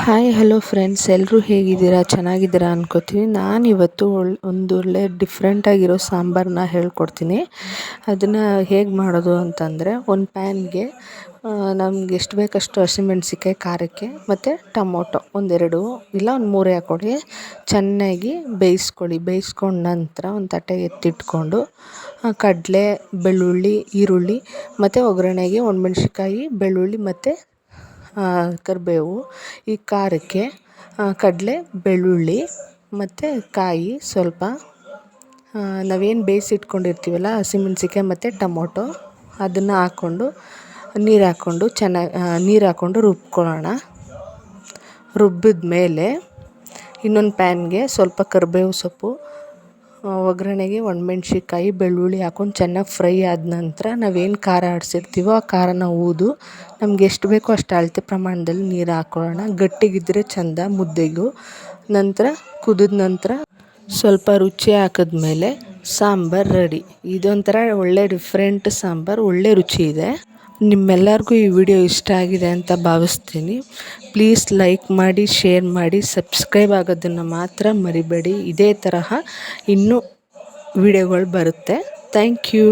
Hi hello friends, ಎಲ್ಲರೂ ಹೇಗಿದ್ದೀರಾ? ಚೆನ್ನಾಗಿದ್ದೀರಾ ಅನ್ಕೋತೀನಿ. ನಾನಿವತ್ತು ಒಂದೊಳ್ಳೆ ಡಿಫ್ರೆಂಟಾಗಿರೋ ಸಾಂಬಾರನ್ನ ಹೇಳ್ಕೊಡ್ತೀನಿ. ಅದನ್ನು ಹೇಗೆ ಮಾಡೋದು ಅಂತಂದರೆ, ಒಂದು ಪ್ಯಾನ್ಗೆ ನಮ್ಗೆ ಎಷ್ಟು ಬೇಕಷ್ಟು ಹಸಿಮೆಣ್ಸಿಕಾಯಿ ಖಾರಕ್ಕೆ ಮತ್ತು ಟೊಮೊಟೊ ಒಂದೆರಡು ಇಲ್ಲ ಒಂದು ಮೂರೇ ಹಾಕ್ಕೊಳ್ಳಿ. ಚೆನ್ನಾಗಿ ಬೇಯಿಸ್ಕೊಂಡು ನಂತರ ಒಂದು ತಟ್ಟೆಗೆ ಎತ್ತಿಟ್ಕೊಂಡು ಕಡಲೆ, ಬೆಳ್ಳುಳ್ಳಿ, ಈರುಳ್ಳಿ ಮತ್ತು ಒಗ್ಗರಣೆಗೆ ಒಣಮೆಣ್ಸಿಕಾಯಿ, ಬೆಳ್ಳುಳ್ಳಿ ಮತ್ತು ಕರಿಬೇವು. ಈ ಖಾರಕ್ಕೆ ಕಡಲೆ, ಬೆಳ್ಳುಳ್ಳಿ ಮತ್ತು ಕಾಯಿ ಸ್ವಲ್ಪ, ನಾವೇನು ಬೇಯಿಸಿಟ್ಕೊಂಡಿರ್ತೀವಲ್ಲ ಹಸಿಮೆಣ್ಸಿಕಾಯಿ ಮತ್ತು ಟೊಮೊಟೊ, ಅದನ್ನು ಹಾಕ್ಕೊಂಡು ನೀರು ಹಾಕ್ಕೊಂಡು ರುಬ್ಕೊಳ್ಳೋಣ. ರುಬ್ಬಿದ ಮೇಲೆ ಇನ್ನೊಂದು ಪ್ಯಾನ್ಗೆ ಸ್ವಲ್ಪ ಕರಿಬೇವು ಸೊಪ್ಪು, ಒಗ್ಗರಣೆಗೆ ಒಣಮೆಣ್ಸಿಕಾಯಿ, ಬೆಳ್ಳುಳ್ಳಿ ಹಾಕ್ಕೊಂಡು ಚೆನ್ನಾಗಿ ಫ್ರೈ ಆದ ನಂತರ ನಾವೇನು ಖಾರ ಆಡಿಸಿರ್ತೀವೋ ಆ ಖಾರನ ನಮ್ಗೆ ಎಷ್ಟು ಬೇಕೋ ಅಷ್ಟು ಅಳತೆ ಪ್ರಮಾಣದಲ್ಲಿ ನೀರು ಹಾಕ್ಕೊಳ್ಳೋಣ. ಗಟ್ಟಿಗಿದ್ದರೆ ಚೆಂದ ಮುದ್ದೆಗೂ. ನಂತರ ಕುದಿದ ನಂತರ ಸ್ವಲ್ಪ ರುಚಿ ಹಾಕಿದ್ಮೇಲೆ ಸಾಂಬಾರು ರೆಡಿ. ಇದೊಂಥರ ಒಳ್ಳೆ ಡಿಫ್ರೆಂಟ್ ಸಾಂಬಾರು, ಒಳ್ಳೆ ರುಚಿ ಇದೆ. ನಿಮ್ಮೆಲ್ಲರಿಗೂ ಈ ವಿಡಿಯೋ ಇಷ್ಟ ಆಗಿದೆ ಅಂತ ಭಾವಿಸ್ತೀನಿ. ಪ್ಲೀಸ್ ಲೈಕ್ ಮಾಡಿ, ಶೇರ್ ಮಾಡಿ, ಸಬ್ಸ್ಕ್ರೈಬ್ ಆಗೋದನ್ನು ಮಾತ್ರ ಮರಿಬೇಡಿ. ಇದೇ ತರಹ ಇನ್ನೂ ವಿಡಿಯೋಗಳು ಬರುತ್ತೆ. Thank you.